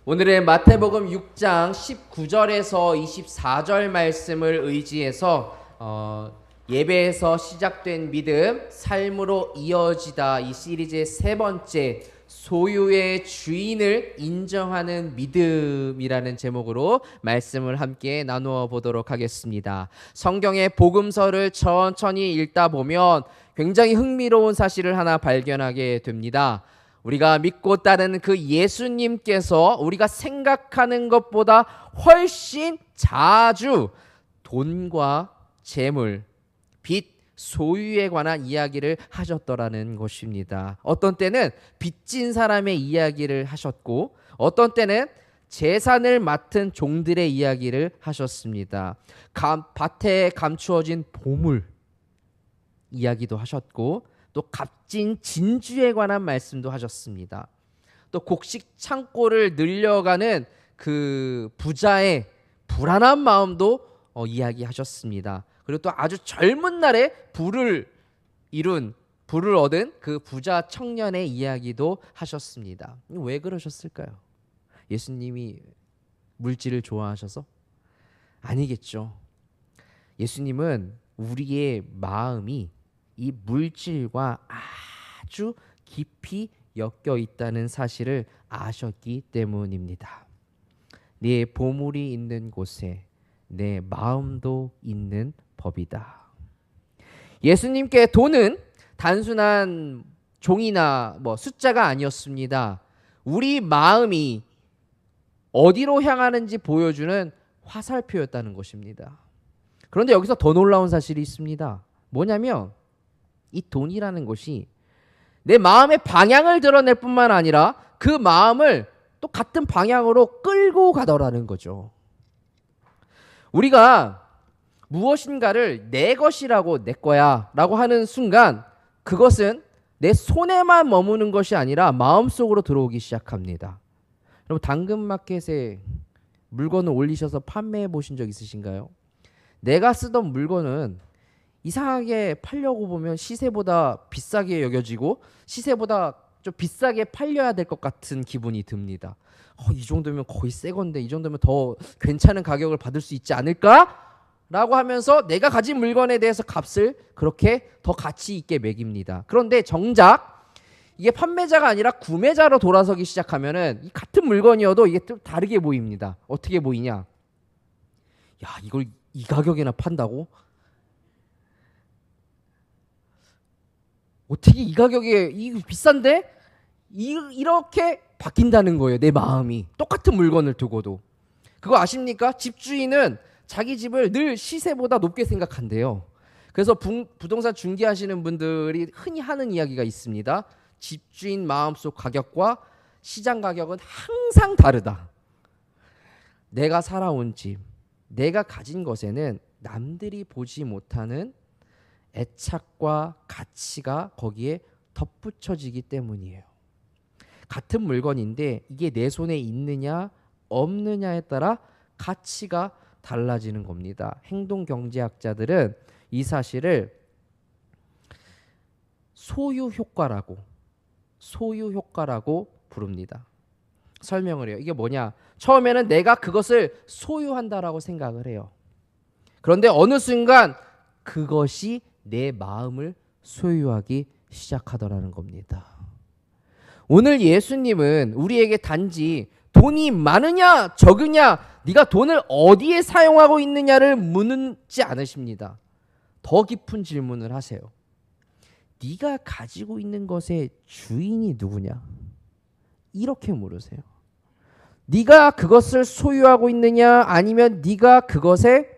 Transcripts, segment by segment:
오늘은 마태복음 6장 19절에서 24절 말씀을 의지해서 예배에서 시작된 믿음, 삶으로 이어지다 이 시리즈의 세 번째 소유의 주인을 인정하는 믿음이라는 제목으로 말씀을 함께 나누어 보도록 하겠습니다. 성경의 복음서를 천천히 읽다 보면 굉장히 흥미로운 사실을 하나 발견하게 됩니다. 우리가 믿고 따르는 그 예수님께서 우리가 생각하는 것보다 훨씬 자주 돈과 재물, 빚, 소유에 관한 이야기를 하셨더라는 것입니다. 어떤 때는 빚진 사람의 이야기를 하셨고 어떤 때는 재산을 맡은 종들의 이야기를 하셨습니다. 밭에 감추어진 보물 이야기도 하셨고 또 값진 진주에 관한 말씀도 하셨습니다. 또 곡식 창고를 늘려가는 그 부자의 불안한 마음도 이야기하셨습니다. 그리고 또 아주 젊은 날에 부를 얻은 그 부자 청년의 이야기도 하셨습니다. 왜 그러셨을까요? 예수님이 물질을 좋아하셔서? 아니겠죠. 예수님은 우리의 마음이 이 물질과 아주 깊이 엮여 있다는 사실을 아셨기 때문입니다. 네 보물이 있는 곳에 내 마음도 있는 법이다. 예수님께 돈은 단순한 종이나 숫자가 아니었습니다. 우리 마음이 어디로 향하는지 보여주는 화살표였다는 것입니다. 그런데 여기서 더 놀라운 사실이 있습니다. 뭐냐면 이 돈이라는 것이 내 마음의 방향을 드러낼 뿐만 아니라 그 마음을 또 같은 방향으로 끌고 가더라는 거죠. 우리가 무엇인가를 내 것이라고, 내 거야 라고 하는 순간 그것은 내 손에만 머무는 것이 아니라 마음속으로 들어오기 시작합니다. 여러분, 당근마켓에 물건을 올리셔서 판매해 보신 적 있으신가요? 내가 쓰던 물건은 이상하게 팔려고 보면 시세보다 비싸게 여겨지고 시세보다 좀 비싸게 팔려야 될 것 같은 기분이 듭니다. 이 정도면 거의 새 건데 이 정도면 더 괜찮은 가격을 받을 수 있지 않을까? 라고 하면서 내가 가진 물건에 대해서 값을 그렇게 더 가치 있게 매깁니다. 그런데 정작 이게 판매자가 아니라 구매자로 돌아서기 시작하면은 이 같은 물건이어도 이게 좀 다르게 보입니다. 어떻게 보이냐? 야, 이걸 이 가격이나 판다고? 어떻게 이 가격에 이거 비싼데? 이렇게 바뀐다는 거예요. 내 마음이. 똑같은 물건을 두고도. 그거 아십니까? 집주인은 자기 집을 늘 시세보다 높게 생각한대요. 그래서 부동산 중개하시는 분들이 흔히 하는 이야기가 있습니다. 집주인 마음속 가격과 시장 가격은 항상 다르다. 내가 살아온 집, 내가 가진 것에는 남들이 보지 못하는 애착과 가치가 거기에 덧붙여지기 때문이에요. 같은 물건인데 이게 내 손에 있느냐 없느냐에 따라 가치가 달라지는 겁니다. 행동경제학자들은 이 사실을 소유 효과라고 부릅니다. 설명을 해요. 이게 뭐냐? 처음에는 내가 그것을 소유한다라고 생각을 해요. 그런데 어느 순간 그것이 내 마음을 소유하기 시작하더라는 겁니다. 오늘 예수님은 우리에게 단지 돈이 많으냐 적으냐, 네가 돈을 어디에 사용하고 있느냐를 묻지 않으십니다. 더 깊은 질문을 하세요. 네가 가지고 있는 것의 주인이 누구냐? 이렇게 물으세요. 네가 그것을 소유하고 있느냐 아니면 네가 그것에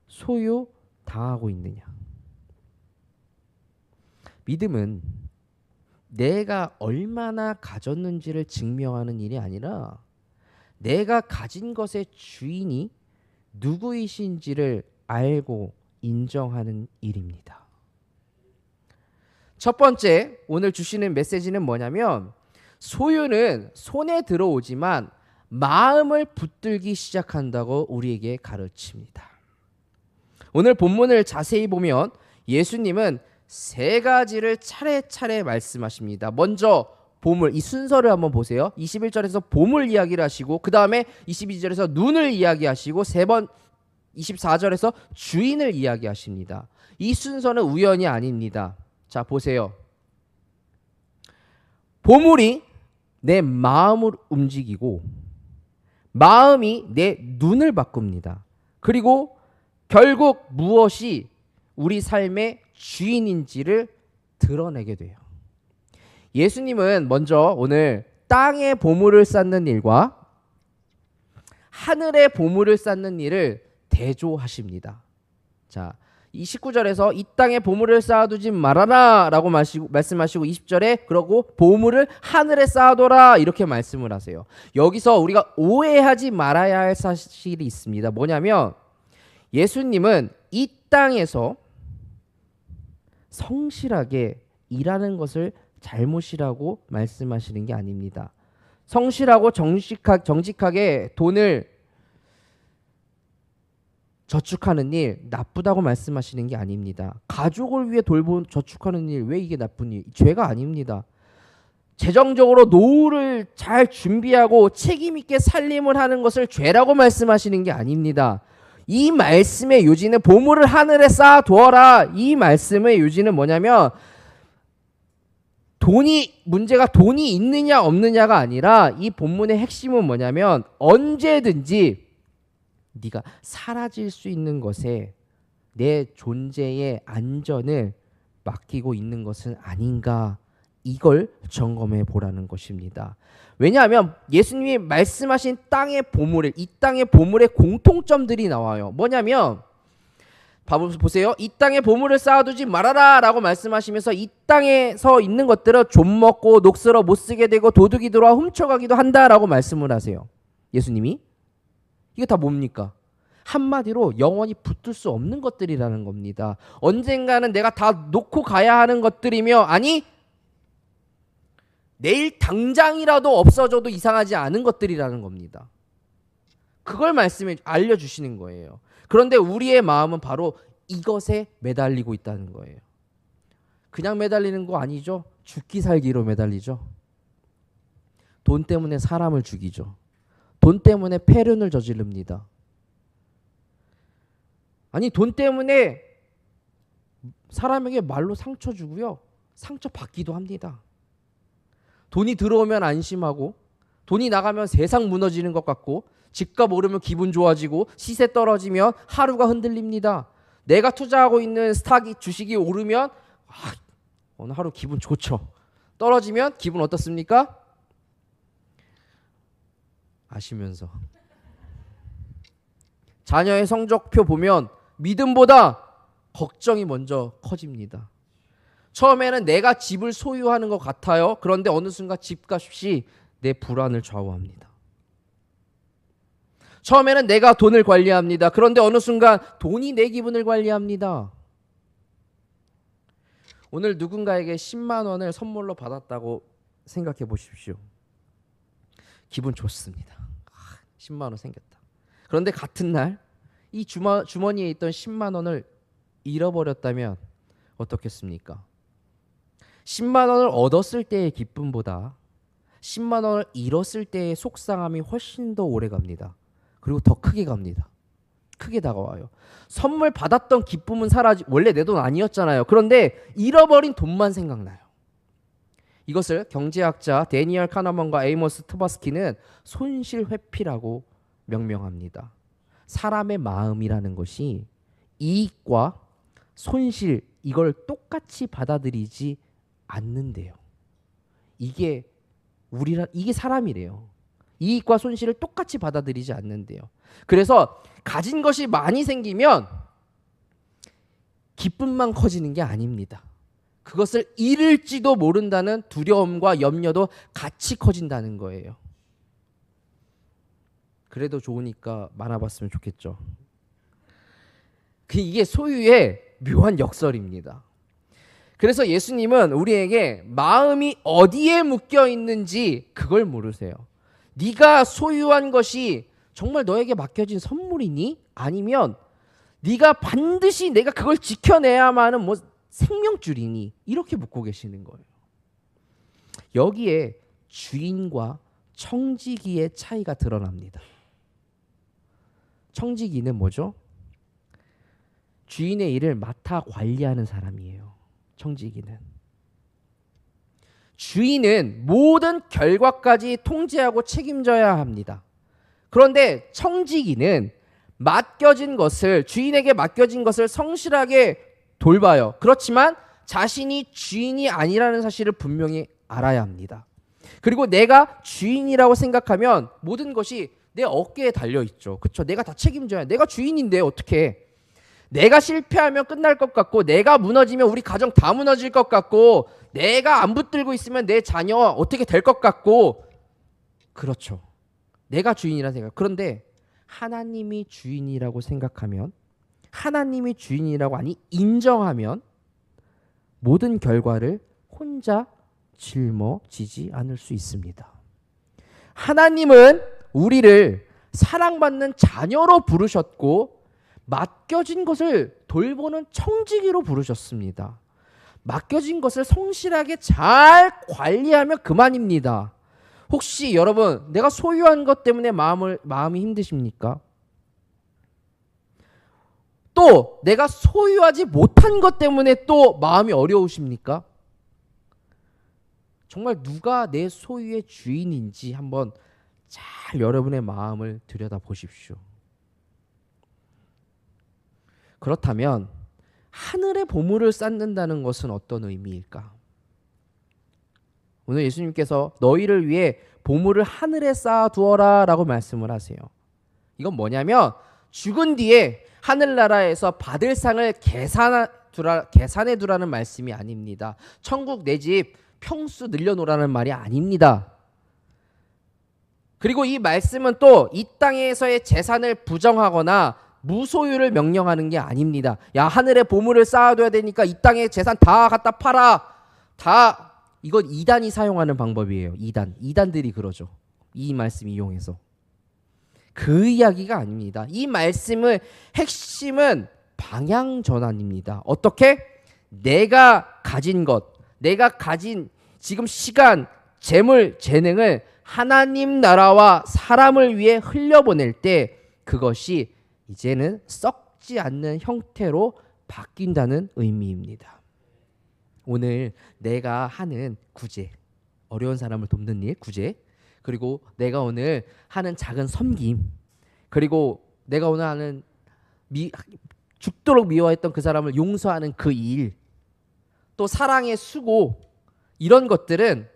소유당하고 있느냐? 믿음은 내가 얼마나 가졌는지를 증명하는 일이 아니라 내가 가진 것의 주인이 누구이신지를 알고 인정하는 일입니다. 첫 번째, 오늘 주시는 메시지는 뭐냐면 소유는 손에 들어오지만 마음을 붙들기 시작한다고 우리에게 가르칩니다. 오늘 본문을 자세히 보면 예수님은 세 가지를 차례차례 말씀하십니다. 먼저 보물, 이 순서를 한번 보세요. 21절에서 보물 이야기를 하시고 그 다음에 22절에서 눈을 이야기하시고 세 번 24절에서 주인을 이야기하십니다. 이 순서는 우연이 아닙니다. 자, 보세요. 보물이 내 마음을 움직이고 마음이 내 눈을 바꿉니다. 그리고 결국 무엇이 우리 삶의 주인인지를 드러내게 돼요. 예수님은 먼저 오늘 땅의 보물을 쌓는 일과 하늘의 보물을 쌓는 일을 대조하십니다. 자, 이 19절에서 이 땅에 보물을 쌓아두지 말아라 라고 말씀하시고 20절에 그러고 보물을 하늘에 쌓아둬라 이렇게 말씀을 하세요. 여기서 우리가 오해하지 말아야 할 사실이 있습니다. 뭐냐면 예수님은 이 땅에서 성실하게 일하는 것을 잘못이라고 말씀하시는 게 아닙니다. 성실하고 정직하게 돈을 저축하는 일 나쁘다고 말씀하시는 게 아닙니다. 가족을 위해 저축하는 일 왜 이게 나쁜 일? 죄가 아닙니다. 재정적으로 노후를 잘 준비하고 책임 있게 살림을 하는 것을 죄라고 말씀하시는 게 아닙니다. 이 말씀의 요지는 보물을 하늘에 쌓아두어라. 이 말씀의 요지는 뭐냐면 문제가 돈이 있느냐 없느냐가 아니라 이 본문의 핵심은 뭐냐면 언제든지 네가 사라질 수 있는 것에 내 존재의 안전을 맡기고 있는 것은 아닌가, 이걸 점검해 보라는 것입니다. 왜냐하면 예수님이 말씀하신 땅의 보물을, 이 땅의 보물의 공통점들이 나와요. 뭐냐면 보세요. 이 땅에 보물을 쌓아두지 말아라 라고 말씀하시면서 이 땅에서 있는 것들은 좀먹고 녹슬어 못 쓰게 되고 도둑이 들어와 훔쳐가기도 한다라고 말씀을 하세요. 예수님이. 이게 다 뭡니까? 한마디로 영원히 붙들 수 없는 것들이라는 겁니다. 언젠가는 내가 다 놓고 가야 하는 것들이며, 아니 내일 당장이라도 없어져도 이상하지 않은 것들이라는 겁니다. 그걸 알려주시는 거예요. 그런데 우리의 마음은 바로 이것에 매달리고 있다는 거예요. 그냥 매달리는 거 아니죠. 죽기 살기로 매달리죠. 돈 때문에 사람을 죽이죠. 돈 때문에 폐륜을 저지릅니다. 아니 돈 때문에 사람에게 말로 상처 주고요. 상처 받기도 합니다. 돈이 들어오면 안심하고 돈이 나가면 세상 무너지는 것 같고 집값 오르면 기분 좋아지고 시세 떨어지면 하루가 흔들립니다. 내가 투자하고 있는 주식이 오르면 오늘 하루 기분 좋죠. 떨어지면 기분 어떻습니까? 아시면서. 자녀의 성적표 보면 믿음보다 걱정이 먼저 커집니다. 처음에는 내가 집을 소유하는 것 같아요. 그런데 어느 순간 집값이 내 불안을 좌우합니다. 처음에는 내가 돈을 관리합니다. 그런데 어느 순간 돈이 내 기분을 관리합니다. 오늘 누군가에게 10만 원을 선물로 받았다고 생각해 보십시오. 기분 좋습니다. 10만 원 생겼다. 그런데 같은 날 이 주머니에 있던 10만 원을 잃어버렸다면 어떻겠습니까? 10만 원을 얻었을 때의 기쁨보다 10만 원을 잃었을 때의 속상함이 훨씬 더 오래 갑니다. 그리고 더 크게 갑니다. 크게 다가와요. 선물 받았던 기쁨은 원래 내 돈 아니었잖아요. 그런데 잃어버린 돈만 생각나요. 이것을 경제학자 데니얼 카너먼과 에이모스 트바스키는 손실회피라고 명명합니다. 사람의 마음이라는 것이 이익과 손실, 이걸 똑같이 받아들이지 않는데요. 이게 사람이래요. 이익과 손실을 똑같이 받아들이지 않는데요. 그래서 가진 것이 많이 생기면 기쁨만 커지는 게 아닙니다. 그것을 잃을지도 모른다는 두려움과 염려도 같이 커진다는 거예요. 그래도 좋으니까 많아봤으면 좋겠죠. 이게 소유의 묘한 역설입니다. 그래서 예수님은 우리에게 마음이 어디에 묶여 있는지 그걸 물으세요. 네가 소유한 것이 정말 너에게 맡겨진 선물이니? 아니면 네가 반드시 내가 그걸 지켜내야만 하는 생명줄이니? 이렇게 묻고 계시는 거예요. 여기에 주인과 청지기의 차이가 드러납니다. 청지기는 뭐죠? 주인의 일을 맡아 관리하는 사람이에요. 청지기는. 주인은 모든 결과까지 통제하고 책임져야 합니다. 그런데 청지기는 주인에게 맡겨진 것을 성실하게 돌봐요. 그렇지만 자신이 주인이 아니라는 사실을 분명히 알아야 합니다. 그리고 내가 주인이라고 생각하면 모든 것이 내 어깨에 달려있죠. 그렇죠? 내가 다 책임져야. 내가 주인인데 어떻게? 내가 실패하면 끝날 것 같고, 내가 무너지면 우리 가정 다 무너질 것 같고, 내가 안 붙들고 있으면 내 자녀가 어떻게 될 것 같고. 그렇죠. 내가 주인이라는 생각. 그런데 하나님이 주인이라고 생각하면, 하나님이 주인이라고 인정하면 모든 결과를 혼자 짊어지지 않을 수 있습니다. 하나님은 우리를 사랑받는 자녀로 부르셨고 맡겨진 것을 돌보는 청지기로 부르셨습니다. 맡겨진 것을 성실하게 잘 관리하면 그만입니다. 혹시 여러분 내가 소유한 것 때문에 마음이 힘드십니까? 또 내가 소유하지 못한 것 때문에 또 마음이 어려우십니까? 정말 누가 내 소유의 주인인지 한번 잘 여러분의 마음을 들여다보십시오. 그렇다면 하늘의 보물을 쌓는다는 것은 어떤 의미일까? 오늘 예수님께서 너희를 위해 보물을 하늘에 쌓아두어라 라고 말씀을 하세요. 이건 뭐냐면 죽은 뒤에 하늘나라에서 받을 상을 계산해 두라는 말씀이 아닙니다. 천국 내 집 평수 늘려놓으라는 말이 아닙니다. 그리고 이 말씀은 또 이 땅에서의 재산을 부정하거나 무소유를 명령하는 게 아닙니다. 야, 하늘에 보물을 쌓아둬야 되니까 이 땅의 재산 다 갖다 팔아. 이건 이단이 사용하는 방법이에요. 이단들이 그러죠. 이 말씀 이용해서. 그 이야기가 아닙니다. 이 말씀의 핵심은 방향 전환입니다. 어떻게? 내가 가진 것, 내가 가진 지금 시간, 재물, 재능을 하나님 나라와 사람을 위해 흘려보낼 때 그것이 이제는 썩지 않는 형태로 바뀐다는 의미입니다. 오늘 내가 하는 구제, 어려운 사람을 돕는 일, 구제, 그리고 내가 오늘 하는 작은 섬김, 그리고 내가 오늘 하는 죽도록 미워했던 그 사람을 용서하는 그 일, 또 사랑의 수고, 이런 것들은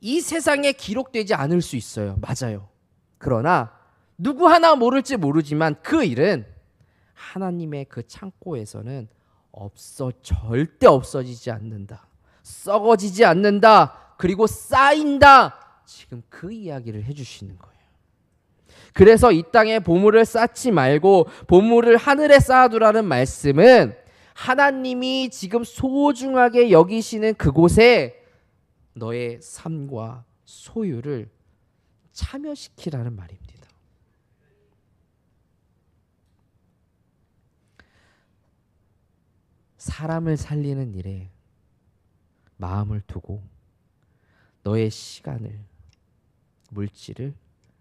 이 세상에 기록되지 않을 수 있어요. 맞아요. 그러나 누구 하나 모를지 모르지만 그 일은 하나님의 그 창고에서는 절대 없어지지 않는다. 썩어지지 않는다. 그리고 쌓인다. 지금 그 이야기를 해주시는 거예요. 그래서 이 땅에 보물을 쌓지 말고 보물을 하늘에 쌓아두라는 말씀은 하나님이 지금 소중하게 여기시는 그곳에 너의 삶과 소유를 참여시키라는 말입니다. 사람을 살리는 일에 마음을 두고 너의 시간을, 물질을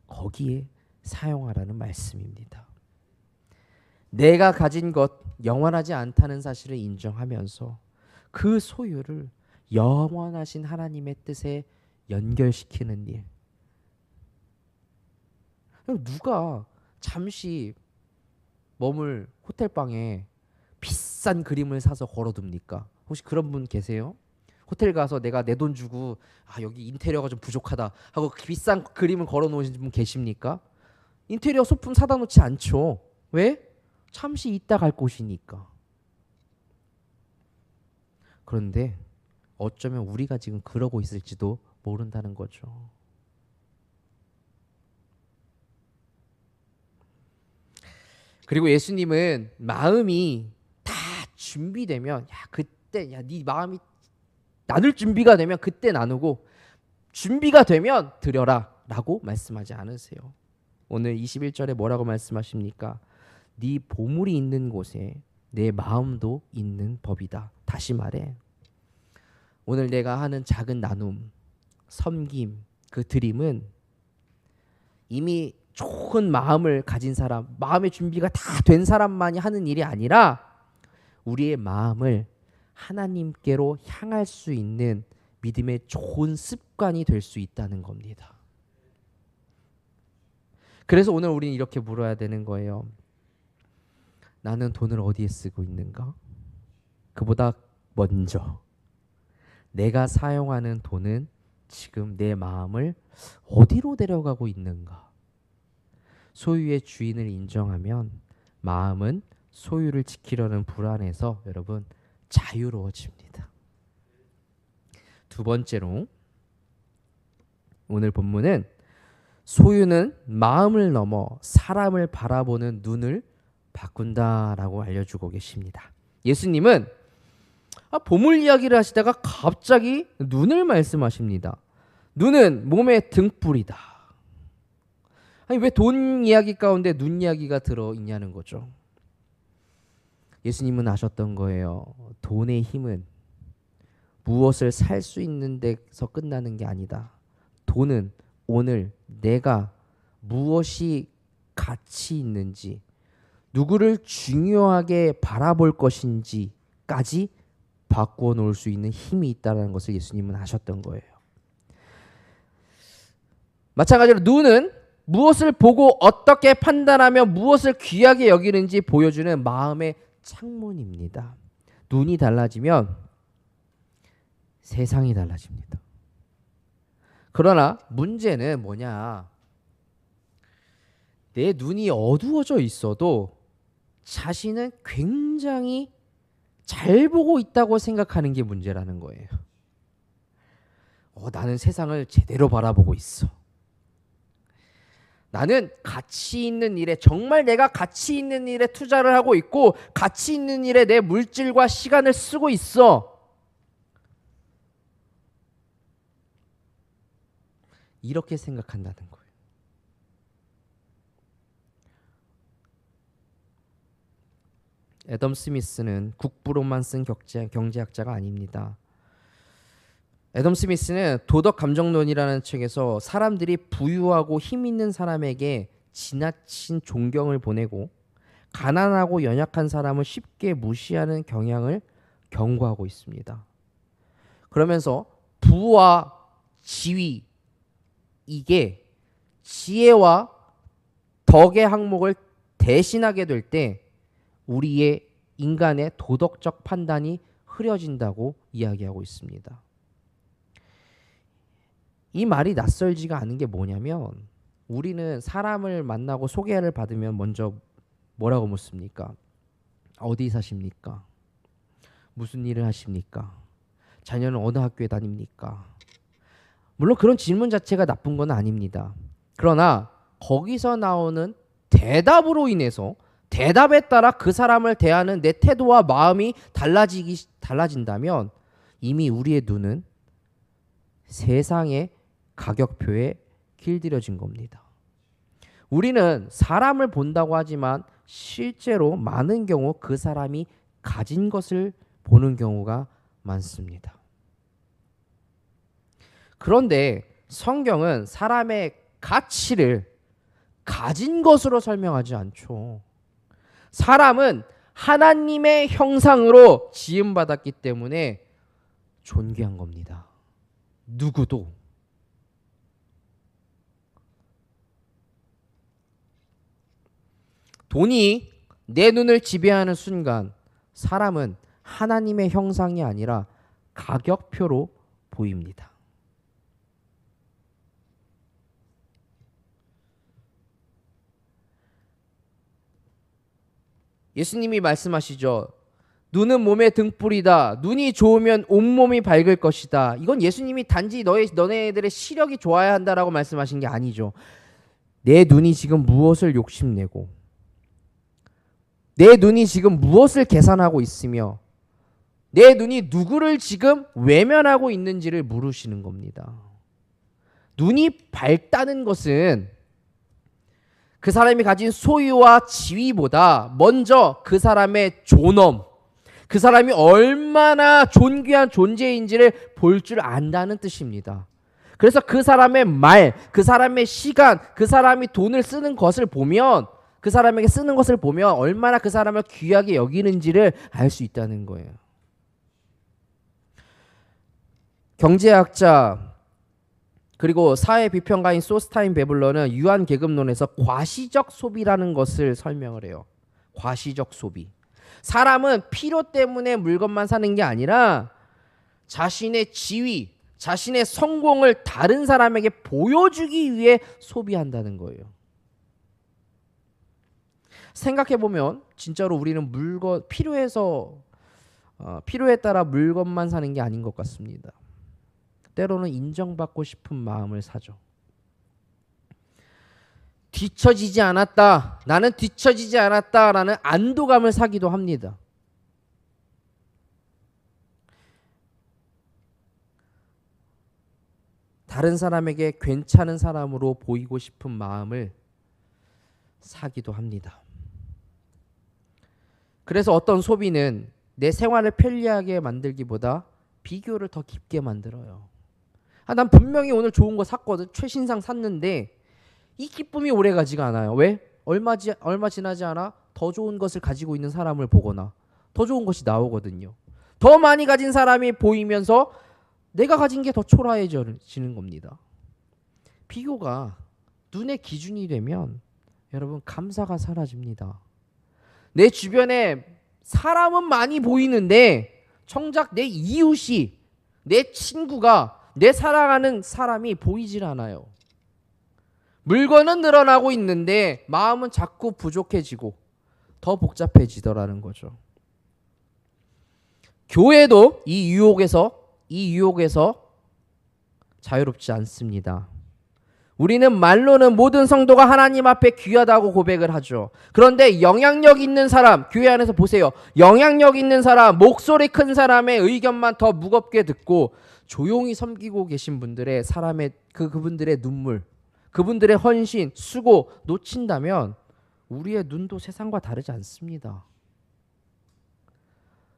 거기에 사용하라는 말씀입니다. 내가 가진 것 영원하지 않다는 사실을 인정하면서 그 소유를 영원하신 하나님의 뜻에 연결시키는 일. 누가 잠시 머물 호텔방에 비싼 그림을 사서 걸어둡니까? 혹시 그런 분 계세요? 호텔 가서 내가 내 돈 주고 여기 인테리어가 좀 부족하다 하고 비싼 그림을 걸어놓으신 분 계십니까? 인테리어 소품 사다 놓지 않죠. 왜? 잠시 있다 갈 곳이니까. 그런데 어쩌면 우리가 지금 그러고 있을지도 모른다는 거죠. 그리고 예수님은 마음이 다 준비되면 네 마음이 나눌 준비가 되면 그때 나누고 준비가 되면 드려라 라고 말씀하지 않으세요. 오늘 21절에 뭐라고 말씀하십니까? 네 보물이 있는 곳에 내 마음도 있는 법이다. 다시 말해 오늘 내가 하는 작은 나눔, 섬김, 그 드림은 이미 좋은 마음을 가진 사람, 마음의 준비가 다 된 사람만이 하는 일이 아니라 우리의 마음을 하나님께로 향할 수 있는 믿음의 좋은 습관이 될 수 있다는 겁니다. 그래서 오늘 우리는 이렇게 물어야 되는 거예요. 나는 돈을 어디에 쓰고 있는가? 그보다 먼저 내가 사용하는 돈은 지금 내 마음을 어디로 데려가고 있는가? 소유의 주인을 인정하면 마음은 소유를 지키려는 불안에서 여러분 자유로워집니다. 두 번째로 오늘 본문은 소유는 마음을 넘어 사람을 바라보는 눈을 바꾼다라고 알려주고 계십니다. 예수님은 보물 이야기를 하시다가 갑자기 눈을 말씀하십니다. 눈은 몸의 등불이다. 아니 왜 돈 이야기 가운데 눈 이야기가 들어있냐는 거죠. 예수님은 아셨던 거예요. 돈의 힘은 무엇을 살 수 있는 데서 끝나는 게 아니다. 돈은 오늘 내가 무엇이 가치 있는지, 누구를 중요하게 바라볼 것인지까지 바꾸어 놓을 수 있는 힘이 있다는 것을 예수님은 아셨던 거예요. 마찬가지로 눈은 무엇을 보고 어떻게 판단하며 무엇을 귀하게 여기는지 보여주는 마음의 창문입니다. 눈이 달라지면 세상이 달라집니다. 그러나 문제는 뭐냐? 내 눈이 어두워져 있어도 자신은 굉장히 잘 보고 있다고 생각하는 게 문제라는 거예요. 나는 세상을 제대로 바라보고 있어. 나는 가치 있는 일에, 정말 내가 가치 있는 일에 투자를 하고 있고 가치 있는 일에 내 물질과 시간을 쓰고 있어. 이렇게 생각한다는 거예요. 애덤 스미스는 국부론만 쓴 경제학자가 아닙니다. 애덤 스미스는 도덕 감정론이라는 책에서 사람들이 부유하고 힘 있는 사람에게 지나친 존경을 보내고 가난하고 연약한 사람을 쉽게 무시하는 경향을 경고하고 있습니다. 그러면서 부와 지위, 이게 지혜와 덕의 항목을 대신하게 될 때 우리의 인간의 도덕적 판단이 흐려진다고 이야기하고 있습니다. 이 말이 낯설지가 않은 게 뭐냐면 우리는 사람을 만나고 소개를 받으면 먼저 뭐라고 묻습니까? 어디 사십니까? 무슨 일을 하십니까? 자녀는 어느 학교에 다닙니까? 물론 그런 질문 자체가 나쁜 건 아닙니다. 그러나 거기서 나오는 대답으로 인해서 대답에 따라 그 사람을 대하는 내 태도와 마음이 달라진다면 이미 우리의 눈은 세상의 가격표에 길들여진 겁니다. 우리는 사람을 본다고 하지만 실제로 많은 경우 그 사람이 가진 것을 보는 경우가 많습니다. 그런데 성경은 사람의 가치를 가진 것으로 설명하지 않죠. 사람은 하나님의 형상으로 지음받았기 때문에 존귀한 겁니다. 누구도. 돈이 내 눈을 지배하는 순간 사람은 하나님의 형상이 아니라 가격표로 보입니다. 예수님이 말씀하시죠. 눈은 몸의 등불이다. 눈이 좋으면 온몸이 밝을 것이다. 이건 예수님이 단지 너네들의 시력이 좋아야 한다라고 말씀하신 게 아니죠. 내 눈이 지금 무엇을 욕심내고 내 눈이 지금 무엇을 계산하고 있으며 내 눈이 누구를 지금 외면하고 있는지를 물으시는 겁니다. 눈이 밝다는 것은 그 사람이 가진 소유와 지위보다 먼저 그 사람의 존엄, 그 사람이 얼마나 존귀한 존재인지를 볼 줄 안다는 뜻입니다. 그래서 그 사람의 말, 그 사람의 시간, 그 사람이 돈을 쓰는 것을 보면, 그 사람에게 쓰는 것을 보면 얼마나 그 사람을 귀하게 여기는지를 알 수 있다는 거예요. 경제학자 그리고 사회 비평가인 소스타인 베블러는 유한계급론에서 과시적 소비라는 것을 설명을 해요. 과시적 소비. 사람은 필요 때문에 물건만 사는 게 아니라 자신의 지위, 자신의 성공을 다른 사람에게 보여주기 위해 소비한다는 거예요. 생각해보면 진짜로 우리는 물건 필요에 따라 물건만 사는 게 아닌 것 같습니다. 때로는 인정받고 싶은 마음을 사죠. 뒤처지지 않았다. 나는 뒤처지지 않았다라는 안도감을 사기도 합니다. 다른 사람에게 괜찮은 사람으로 보이고 싶은 마음을 사기도 합니다. 그래서 어떤 소비는 내 생활을 편리하게 만들기보다 비교를 더 깊게 만들어요. 난 분명히 오늘 좋은 거 샀거든. 최신상 샀는데 이 기쁨이 오래가지가 않아요. 왜? 얼마 지나지 않아 더 좋은 것을 가지고 있는 사람을 보거나 더 좋은 것이 나오거든요. 더 많이 가진 사람이 보이면서 내가 가진 게 더 초라해지는 겁니다. 비교가 눈의 기준이 되면 여러분 감사가 사라집니다. 내 주변에 사람은 많이 보이는데 정작 내 이웃이, 내 친구가, 내 사랑하는 사람이 보이질 않아요. 물건은 늘어나고 있는데 마음은 자꾸 부족해지고 더 복잡해지더라는 거죠. 교회도 이 유혹에서 자유롭지 않습니다. 우리는 말로는 모든 성도가 하나님 앞에 귀하다고 고백을 하죠. 그런데 영향력 있는 사람, 교회 안에서 보세요. 영향력 있는 사람, 목소리 큰 사람의 의견만 더 무겁게 듣고 조용히 섬기고 계신 분들의 그분들의 눈물, 그분들의 헌신, 수고 놓친다면 우리의 눈도 세상과 다르지 않습니다.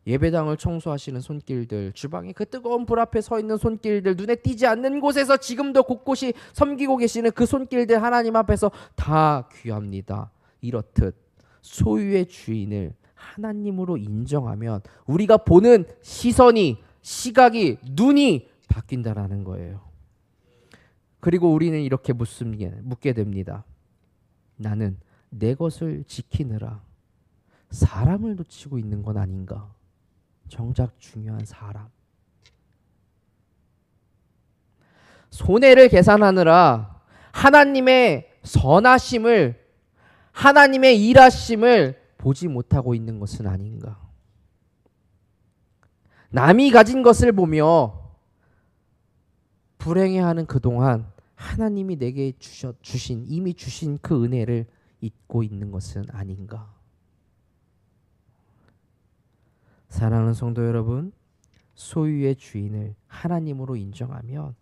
예배당을 청소하시는 손길들, 주방에 그 뜨거운 불 앞에 서 있는 손길들, 눈에 띄지 않는 곳에서 지금도 곳곳이 섬기고 계시는 그 손길들 하나님 앞에서 다 귀합니다. 이렇듯 소유의 주인을 하나님으로 인정하면 우리가 보는 시선이, 시각이, 눈이 바뀐다라는 거예요. 그리고 우리는 이렇게 묻게 됩니다. 나는 내 것을 지키느라 사람을 놓치고 있는 건 아닌가? 정작 중요한 사람. 손해를 계산하느라 하나님의 선하심을, 하나님의 일하심을 보지 못하고 있는 것은 아닌가? 남이 가진 것을 보며 불행해하는 그동안 하나님이 내게 이미 주신 그 은혜를 잊고 있는 것은 아닌가? 사랑하는 성도 여러분, 소유의 주인을 하나님으로 인정하면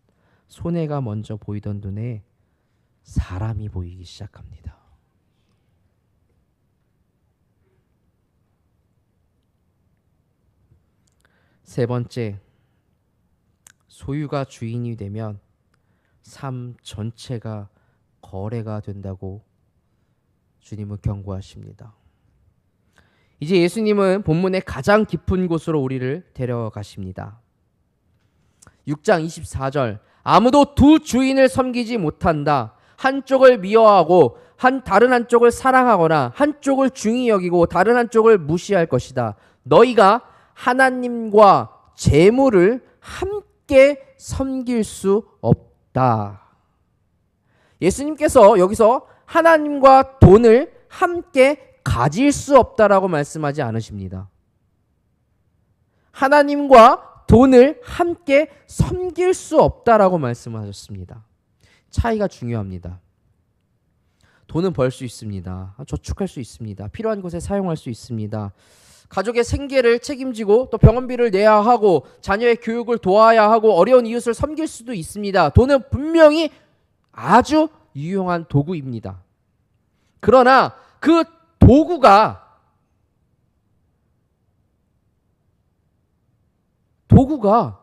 손해가 먼저 보이던 눈에 사람이 보이기 시작합니다. 세 번째, 소유가 주인이 되면 삶 전체가 거래가 된다고 주님은 경고하십니다. 이제 예수님은 본문의 가장 깊은 곳으로 우리를 데려가십니다. 6장 24절, 아무도 두 주인을 섬기지 못한다. 한쪽을 미워하고 다른 한쪽을 사랑하거나 한쪽을 중히 여기고 다른 한쪽을 무시할 것이다. 너희가 하나님과 재물을 함께 섬길 수 없다. 예수님께서 여기서 하나님과 돈을 함께 가질 수 없다라고 말씀하지 않으십니다. 하나님과 돈을 함께 섬길 수 없다라고 말씀하셨습니다. 차이가 중요합니다. 돈은 벌 수 있습니다. 저축할 수 있습니다. 필요한 곳에 사용할 수 있습니다. 가족의 생계를 책임지고 또 병원비를 내야 하고 자녀의 교육을 도와야 하고 어려운 이웃을 섬길 수도 있습니다. 돈은 분명히 아주 유용한 도구입니다. 그러나 그 도구가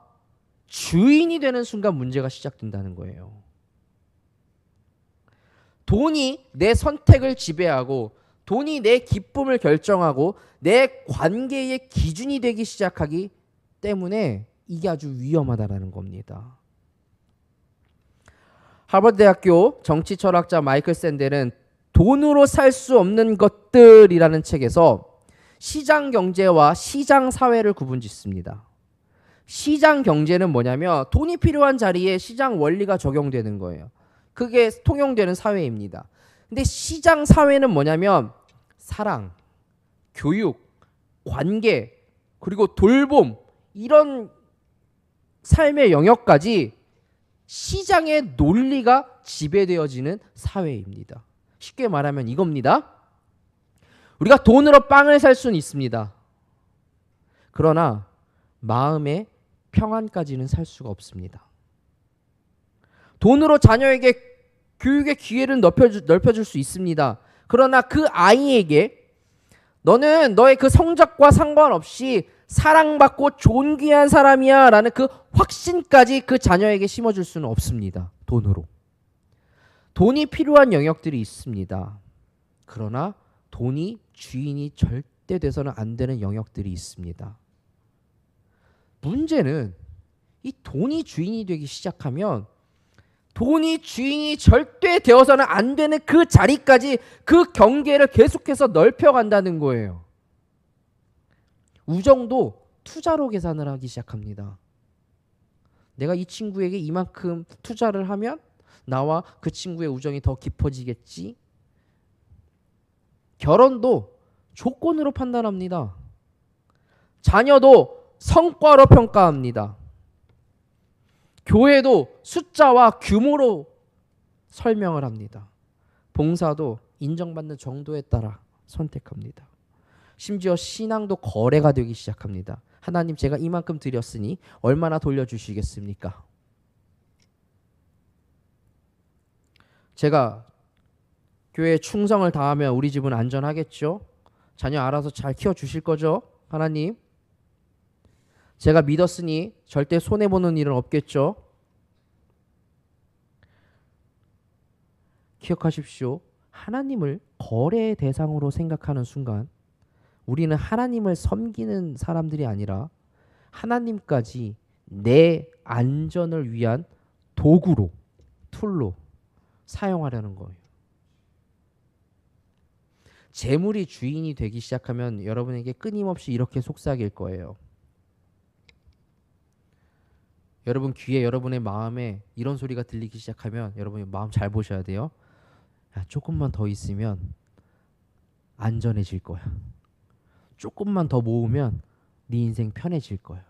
주인이 되는 순간 문제가 시작된다는 거예요. 돈이 내 선택을 지배하고 돈이 내 기쁨을 결정하고 내 관계의 기준이 되기 시작하기 때문에 이게 아주 위험하다라는 겁니다. 하버드 대학교 정치 철학자 마이클 샌델은 돈으로 살 수 없는 것들이라는 책에서 시장 경제와 시장 사회를 구분짓습니다. 시장 경제는 뭐냐면 돈이 필요한 자리에 시장 원리가 적용되는 거예요. 그게 통용되는 사회입니다. 근데 시장 사회는 뭐냐면 사랑, 교육, 관계, 그리고 돌봄 이런 삶의 영역까지 시장의 논리가 지배되어지는 사회입니다. 쉽게 말하면 이겁니다. 우리가 돈으로 빵을 살 수는 있습니다. 그러나 마음의 평안까지는 살 수가 없습니다. 돈으로 자녀에게 교육의 기회를 넓혀줄 수 있습니다. 그러나 그 아이에게 너는 너의 그 성적과 상관없이 사랑받고 존귀한 사람이야 라는 그 확신까지 그 자녀에게 심어줄 수는 없습니다. 돈으로. 돈이 필요한 영역들이 있습니다. 그러나 돈이 주인이 절대 돼서는 안 되는 영역들이 있습니다. 문제는 이 돈이 주인이 되기 시작하면 돈이 주인이 절대 되어서는 안 되는 그 자리까지 그 경계를 계속해서 넓혀간다는 거예요. 우정도 투자로 계산을 하기 시작합니다. 내가 이 친구에게 이만큼 투자를 하면 나와 그 친구의 우정이 더 깊어지겠지. 결혼도 조건으로 판단합니다. 자녀도 성과로 평가합니다. 교회도 숫자와 규모로 설명을 합니다. 봉사도 인정받는 정도에 따라 선택합니다. 심지어 신앙도 거래가 되기 시작합니다. 하나님 제가 이만큼 드렸으니 얼마나 돌려주시겠습니까? 제가 교회에 충성을 다하면 우리 집은 안전하겠죠? 자녀 알아서 잘 키워주실 거죠? 하나님 제가 믿었으니 절대 손해보는 일은 없겠죠? 기억하십시오. 하나님을 거래의 대상으로 생각하는 순간 우리는 하나님을 섬기는 사람들이 아니라 하나님까지 내 안전을 위한 도구로, 툴로 사용하려는 거예요. 재물이 주인이 되기 시작하면 여러분에게 끊임없이 이렇게 속삭일 거예요. 여러분 귀에 여러분의 마음에 이런 소리가 들리기 시작하면 여러분이 마음 잘 보셔야 돼요. 야, 조금만 더 있으면 안전해질 거야. 조금만 더 모으면 네 인생 편해질 거야.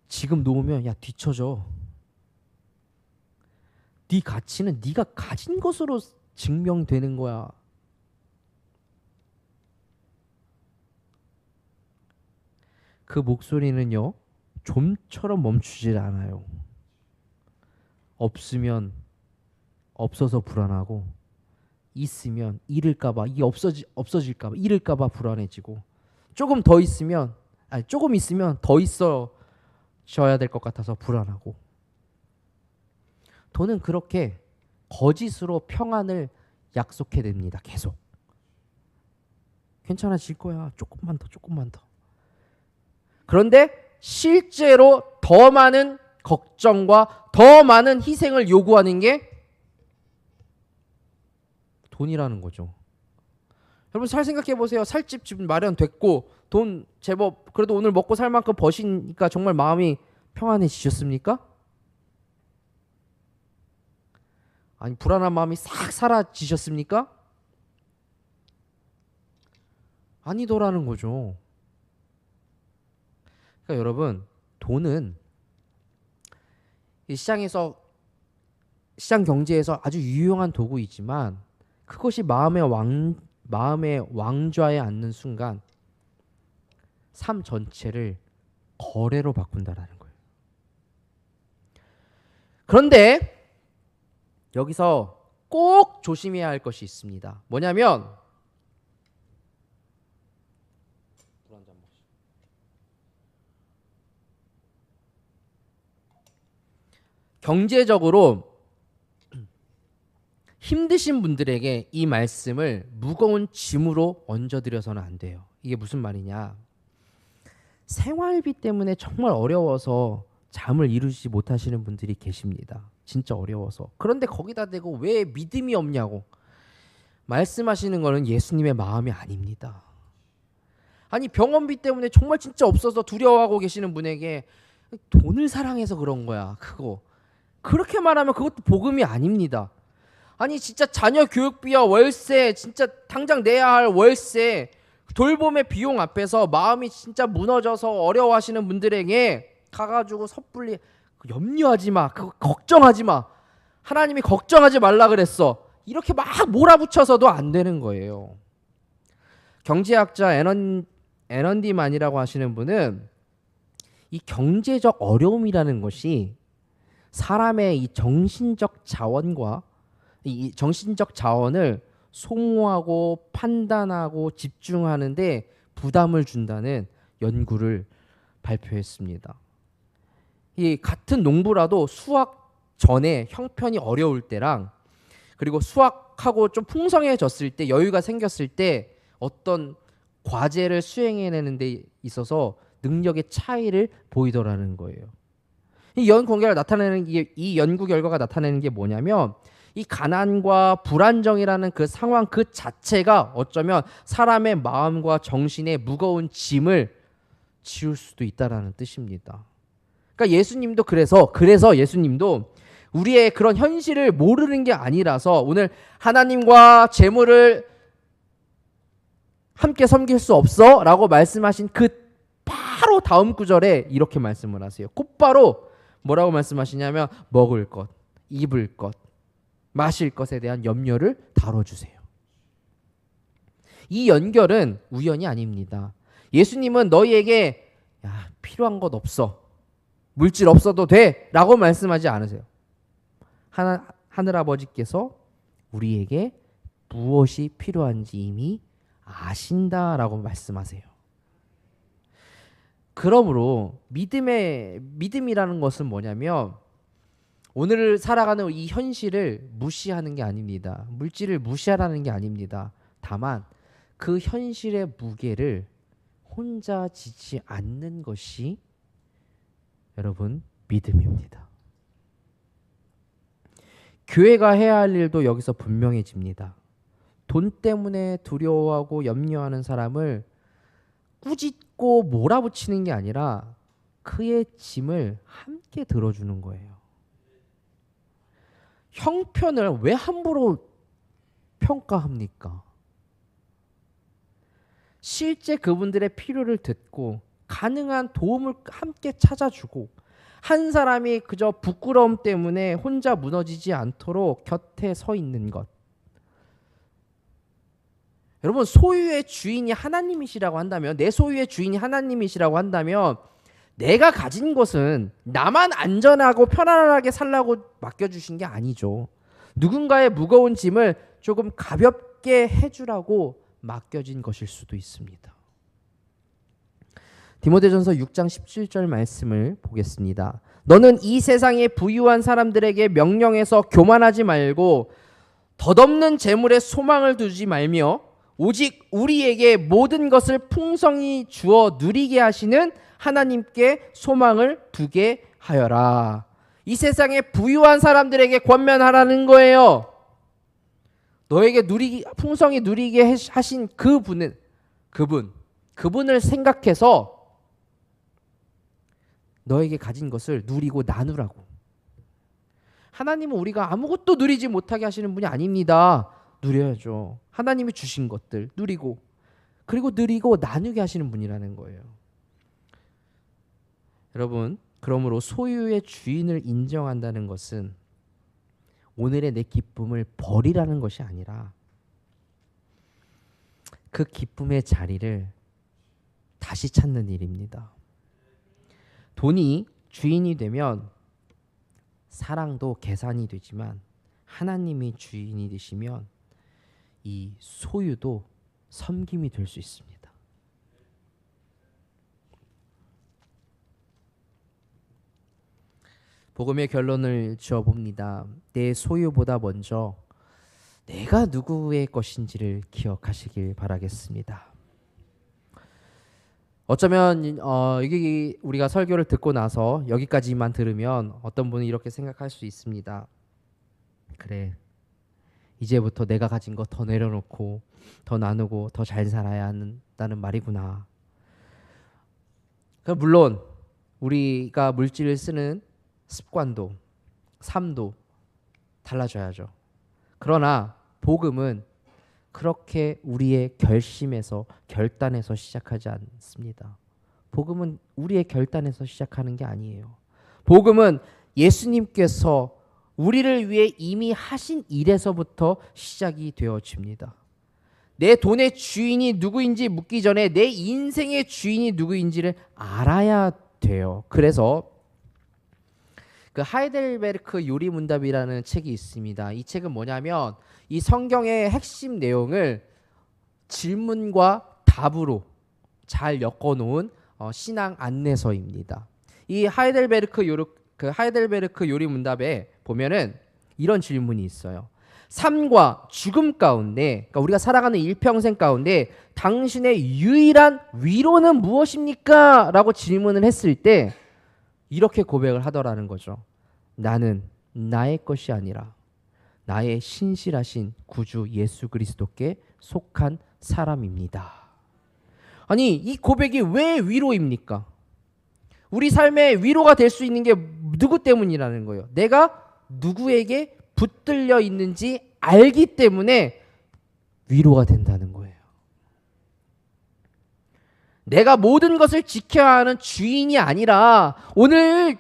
지금 놓으면 야 뒤처져. 네 가치는 네가 가진 것으로 증명되는 거야. 그 목소리는요. 좀처럼 멈추질 않아요. 없으면 없어서 불안하고 있으면 잃을까봐 이게 없어질까봐 잃을까봐 불안해지고 조금 더 있으면 조금 있으면 더 있어져야 될 것 같아서 불안하고 돈은 그렇게 거짓으로 평안을 약속해 냅니다. 계속 괜찮아질 거야. 조금만 더 조금만 더. 그런데 실제로 더 많은 걱정과 더 많은 희생을 요구하는 게 돈이라는 거죠. 여러분 잘 생각해 보세요. 살 집 지금 마련됐고 돈 제법 그래도 오늘 먹고 살 만큼 버시니까 정말 마음이 평안해지셨습니까? 아니 불안한 마음이 싹 사라지셨습니까? 아니더라는 거죠. 그러니까 여러분 돈은 이 시장 경제에서 아주 유용한 도구이지만 그것이 마음의 왕좌에 앉는 순간 삶 전체를 거래로 바꾼다라는 거예요. 그런데 여기서 꼭 조심해야 할 것이 있습니다. 뭐냐면 경제적으로 힘드신 분들에게 이 말씀을 무거운 짐으로 얹어드려서는 안 돼요. 이게 무슨 말이냐? 생활비 때문에 정말 어려워서 잠을 이루지 못하시는 분들이 계십니다. 진짜 어려워서. 그런데 거기다 대고 왜 믿음이 없냐고 말씀하시는 거는 예수님의 마음이 아닙니다. 아니 병원비 때문에 정말 진짜 없어서 두려워하고 계시는 분에게 돈을 사랑해서 그런 거야. 그거 그렇게 말하면 그것도 복음이 아닙니다. 아니 진짜 자녀 교육비와 월세, 진짜 당장 내야 할 월세, 돌봄의 비용 앞에서 마음이 진짜 무너져서 어려워하시는 분들에게 가가지고 섣불리 염려하지 마, 그거 걱정하지 마, 하나님이 걱정하지 말라 그랬어, 이렇게 막 몰아붙여서도 안 되는 거예요. 경제학자 에넌디만이라고 하시는 분은 이 경제적 어려움이라는 것이 사람의 이 정신적 자원과 이 정신적 자원을 소모하고 판단하고 집중하는데 부담을 준다는 연구를 발표했습니다. 이 같은 농부라도 수확 전에 형편이 어려울 때랑 그리고 수확하고 좀 풍성해졌을 때, 여유가 생겼을 때 어떤 과제를 수행해내는 데 있어서 능력의 차이를 보이더라는 거예요. 이 연구 결과가 나타내는 게 뭐냐면 이 가난과 불안정이라는 그 상황 그 자체가 어쩌면 사람의 마음과 정신의 무거운 짐을 지울 수도 있다라는 뜻입니다. 그러니까 예수님도 그래서 예수님도 우리의 그런 현실을 모르는 게 아니라서 오늘 하나님과 재물을 함께 섬길 수 없어 라고 말씀하신 그 바로 다음 구절에 이렇게 말씀을 하세요. 곧바로 뭐라고 말씀하시냐면 먹을 것, 입을 것, 마실 것에 대한 염려를 다뤄주세요. 이 연결은 우연이 아닙니다. 예수님은 너희에게 필요한 것 없어, 물질 없어도 돼 라고 말씀하지 않으세요. 하늘아버지께서 우리에게 무엇이 필요한지 이미 아신다라고 말씀하세요. 그러므로 믿음이라는 것은 뭐냐면 오늘 살아가는 이 현실을 무시하는 게 아닙니다. 물질을 무시하라는 게 아닙니다. 다만 그 현실의 무게를 혼자 지지 않는 것이 여러분 믿음입니다. 교회가 해야 할 일도 여기서 분명해집니다. 돈 때문에 두려워하고 염려하는 사람을 꾸짖고 몰아붙이는 게 아니라 그의 짐을 함께 들어주는 거예요. 형편을 왜 함부로 평가합니까? 실제 그분들의 필요를 듣고 가능한 도움을 함께 찾아주고 한 사람이 그저 부끄러움 때문에 혼자 무너지지 않도록 곁에 서 있는 것. 여러분, 소유의 주인이 하나님이시라고 한다면, 내 소유의 주인이 하나님이시라고 한다면 내가 가진 것은 나만 안전하고 편안하게 살라고 맡겨주신 게 아니죠. 누군가의 무거운 짐을 조금 가볍게 해주라고 맡겨진 것일 수도 있습니다. 디모데전서 6장 17절 말씀을 보겠습니다. 너는 이 세상의 부유한 사람들에게 명령해서 교만하지 말고 덧없는 재물에 소망을 두지 말며 오직 우리에게 모든 것을 풍성히 주어 누리게 하시는 하나님께 소망을 두게 하여라. 이 세상의 부유한 사람들에게 권면하라는 거예요. 너에게 풍성히 누리게 하신 그분을 생각해서 너에게 가진 것을 누리고 나누라고. 하나님은 우리가 아무것도 누리지 못하게 하시는 분이 아닙니다. 누려야죠. 하나님이 주신 것들 누리고, 그리고 누리고 나누게 하시는 분이라는 거예요. 여러분, 그러므로 소유의 주인을 인정한다는 것은 오늘의 내 기쁨을 버리라는 것이 아니라 그 기쁨의 자리를 다시 찾는 일입니다. 돈이 주인이 되면 사랑도 계산이 되지만 하나님이 주인이 되시면 이 소유도 섬김이 될 수 있습니다. 복음의 결론을 지어봅니다. 내 소유보다 먼저 내가 누구의 것인지를 기억하시길 바라겠습니다. 어쩌면 이게 우리가 설교를 듣고 나서 여기까지만 들으면 어떤 분은 이렇게 생각할 수 있습니다. 그래, 이제부터 내가 가진 거 더 내려놓고 더 나누고 더 잘 살아야 한다는 말이구나. 물론 우리가 물질을 쓰는 습관도 삶도 달라져야죠. 그러나 복음은 그렇게 우리의 결심에서 결단에서 시작하지 않습니다. 복음은 우리의 결단에서 시작하는 게 아니에요. 복음은 예수님께서 우리를 위해 이미 하신 일에서부터 시작이 되어집니다. 내 돈의 주인이 누구인지 묻기 전에 내 인생의 주인이 누구인지를 알아야 돼요. 그래서 그 하이델베르크 요리문답이라는 책이 있습니다. 이 책은 뭐냐면 이 성경의 핵심 내용을 질문과 답으로 잘 엮어놓은 신앙 안내서입니다. 이 하이델베르크 요리문답에 보면은 이런 질문이 있어요. 삶과 죽음 가운데, 그러니까 우리가 살아가는 일평생 가운데 당신의 유일한 위로는 무엇입니까? 라고 질문을 했을 때 이렇게 고백을 하더라는 거죠. 나는 나의 것이 아니라 나의 신실하신 구주 예수 그리스도께 속한 사람입니다. 아니, 이 고백이 왜 위로입니까? 우리 삶에 위로가 될 수 있는 게 누구 때문이라는 거예요. 내가 누구에게 붙들려 있는지 알기 때문에 위로가 된다는 거예요. 내가 모든 것을 지켜야 하는 주인이 아니라 오늘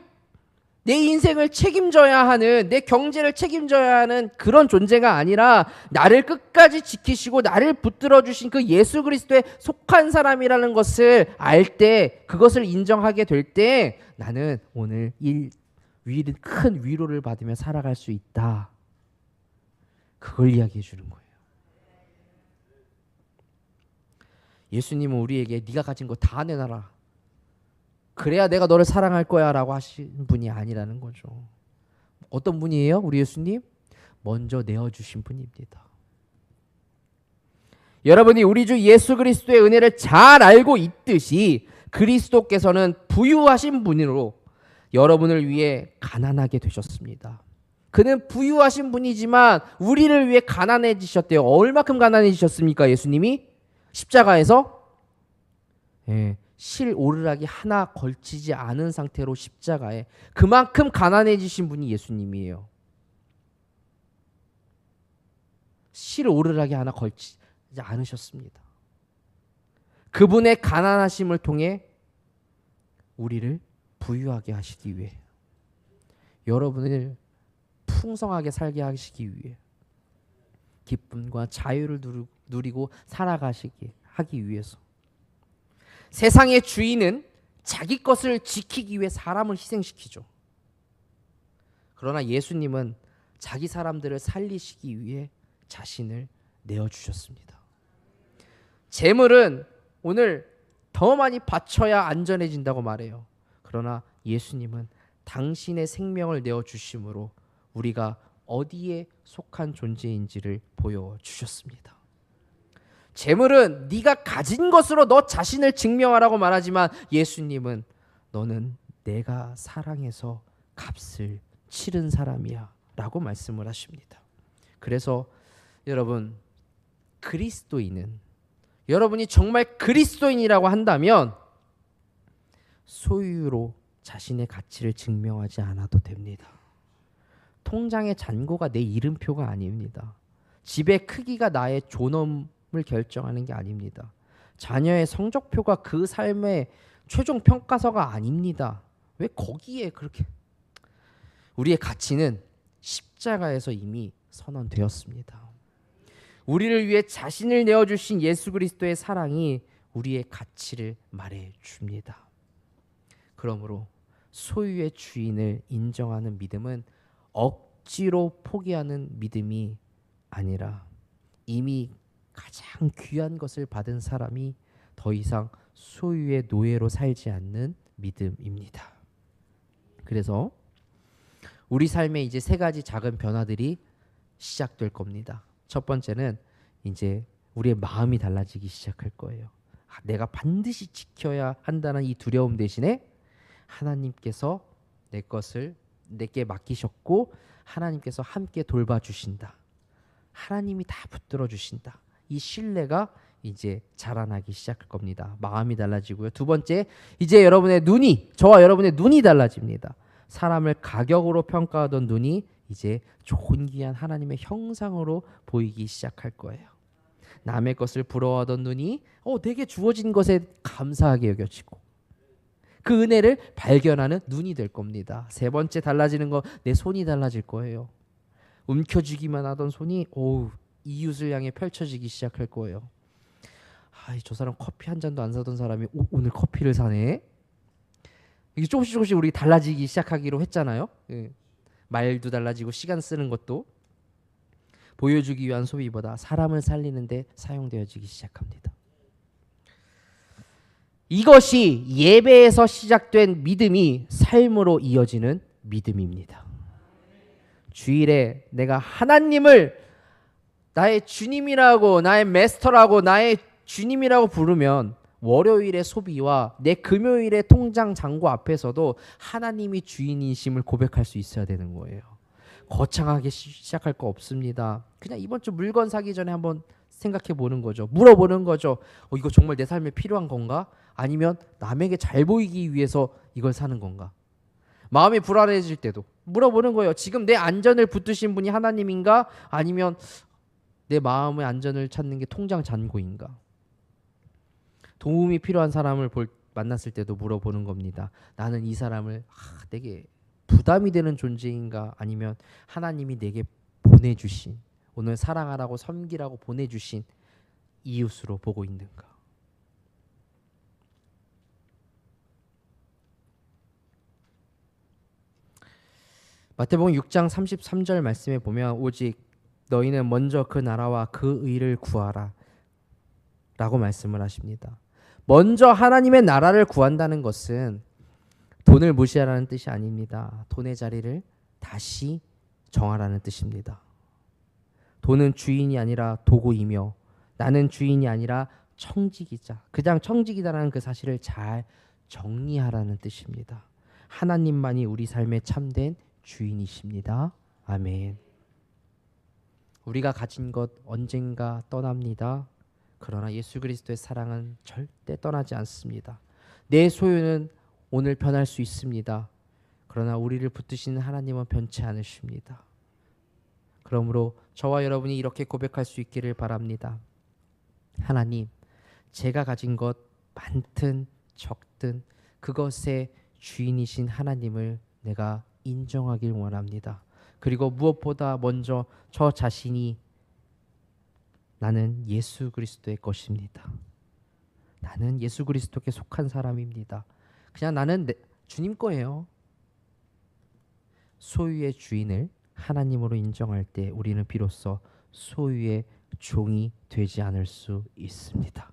내 인생을 책임져야 하는, 내 경제를 책임져야 하는 그런 존재가 아니라 나를 끝까지 지키시고 나를 붙들어 주신 그 예수 그리스도에 속한 사람이라는 것을 알 때, 그것을 인정하게 될 때 나는 오늘 큰 위로를 받으며 살아갈 수 있다. 그걸 이야기해 주는 거예요. 예수님은 우리에게 네가 가진 거 다 내놔라. 그래야 내가 너를 사랑할 거야 라고 하신 분이 아니라는 거죠. 어떤 분이에요? 우리 예수님? 먼저 내어주신 분입니다. 여러분이 우리 주 예수 그리스도의 은혜를 잘 알고 있듯이 그리스도께서는 부유하신 분으로 여러분을 위해 가난하게 되셨습니다. 그는 부유하신 분이지만 우리를 위해 가난해지셨대요. 얼마큼 가난해지셨습니까? 예수님이 십자가에서 실 오르락이 하나 걸치지 않은 상태로 십자가에, 그만큼 가난해지신 분이 예수님이에요. 실 오르락이 하나 걸치지 않으셨습니다. 그분의 가난하심을 통해 우리를 부유하게 하시기 위해, 여러분을 풍성하게 살게 하시기 위해, 기쁨과 자유를 누리고 살아가시기 하기 위해서. 세상의 주인은 자기 것을 지키기 위해 사람을 희생시키죠. 그러나 예수님은 자기 사람들을 살리시기 위해 자신을 내어주셨습니다. 재물은 오늘 더 많이 바쳐야 안전해진다고 말해요. 그러나 예수님은 당신의 생명을 내어주심으로 우리가 어디에 속한 존재인지를 보여주셨습니다. 재물은 네가 가진 것으로 너 자신을 증명하라고 말하지만 예수님은 너는 내가 사랑해서 값을 치른 사람이야 라고 말씀을 하십니다. 그래서 여러분, 그리스도인은, 여러분이 정말 그리스도인이라고 한다면 소유로 자신의 가치를 증명하지 않아도 됩니다. 통장의 잔고가 내 이름표가 아닙니다. 집의 크기가 나의 존엄을 결정하는 게 아닙니다. 자녀의 성적표가 그 삶의 최종 평가서가 아닙니다. 왜 거기에 그렇게? 우리의 가치는 십자가에서 이미 선언되었습니다. 우리를 위해 자신을 내어주신 예수 그리스도의 사랑이 우리의 가치를 말해줍니다. 그러므로 소유의 주인을 인정하는 믿음은 억지로 포기하는 믿음이 아니라 이미 가장 귀한 것을 받은 사람이 더 이상 소유의 노예로 살지 않는 믿음입니다. 그래서 우리 삶에 이제 세 가지 작은 변화들이 시작될 겁니다. 첫 번째는 이제 우리의 마음이 달라지기 시작할 거예요. 내가 반드시 지켜야 한다는 이 두려움 대신에 하나님께서 내 것을 내게 맡기셨고 하나님께서 함께 돌봐주신다. 하나님이 다 붙들어 주신다. 이 신뢰가 이제 자라나기 시작할 겁니다. 마음이 달라지고요. 두 번째, 이제 저와 여러분의 눈이 달라집니다. 사람을 가격으로 평가하던 눈이 이제 존귀한 하나님의 형상으로 보이기 시작할 거예요. 남의 것을 부러워하던 눈이 내게 주어진 것에 감사하게 여겨지고 그 은혜를 발견하는 눈이 될 겁니다. 세 번째 달라지는 거, 내 손이 달라질 거예요. 움켜쥐기만 하던 손이 이웃을 향해 펼쳐지기 시작할 거예요. 저 사람 커피 한 잔도 안 사던 사람이 오늘 커피를 사네. 이게 조금씩 우리 달라지기 시작하기로 했잖아요. 말도 달라지고 시간 쓰는 것도 보여주기 위한 소비보다 사람을 살리는데 사용되어지기 시작합니다. 이것이 예배에서 시작된 믿음이 삶으로 이어지는 믿음입니다. 주일에 내가 하나님을 나의 주님이라고, 나의 마스터라고, 나의 주님이라고 부르면 월요일의 소비와 내 금요일의 통장 잔고 앞에서도 하나님이 주인이심을 고백할 수 있어야 되는 거예요. 거창하게 시작할 거 없습니다. 그냥 이번 주 물건 사기 전에 한번 생각해 보는 거죠. 물어보는 거죠. 이거 정말 내 삶에 필요한 건가? 아니면 남에게 잘 보이기 위해서 이걸 사는 건가? 마음이 불안해질 때도 물어보는 거예요. 지금 내 안전을 붙드신 분이 하나님인가? 아니면 내 마음의 안전을 찾는 게 통장 잔고인가? 도움이 필요한 사람을 만났을 때도 물어보는 겁니다. 나는 이 사람을 내게 부담이 되는 존재인가? 아니면 하나님이 내게 보내주신, 오늘 사랑하라고 섬기라고 보내주신 이웃으로 보고 있는가? 마태복음 6장 33절 말씀에 보면 오직 너희는 먼저 그 나라와 그 의를 구하라 라고 말씀을 하십니다. 먼저 하나님의 나라를 구한다는 것은 돈을 무시하라는 뜻이 아닙니다. 돈의 자리를 다시 정하라는 뜻입니다. 돈은 주인이 아니라 도구이며 나는 주인이 아니라 청직이자, 그냥 청직이다라는 그 사실을 잘 정리하라는 뜻입니다. 하나님만이 우리 삶의 참된 주인이십니다. 아멘. 우리가 가진 것 언젠가 떠납니다. 그러나 예수 그리스도의 사랑은 절대 떠나지 않습니다. 내 소유는 오늘 변할 수 있습니다. 그러나 우리를 붙드시는 하나님은 변치 않으십니다. 그러므로 저와 여러분이 이렇게 고백할 수 있기를 바랍니다. 하나님, 제가 가진 것 많든 적든 그것의 주인이신 하나님을 내가 인정하길 원합니다. 그리고 무엇보다 먼저 저 자신이 나는 예수 그리스도의 것입니다. 나는 예수 그리스도께 속한 사람입니다. 그냥 나는 주님 거예요. 소유의 주인을 하나님으로 인정할 때 우리는 비로소 소유의 종이 되지 않을 수 있습니다.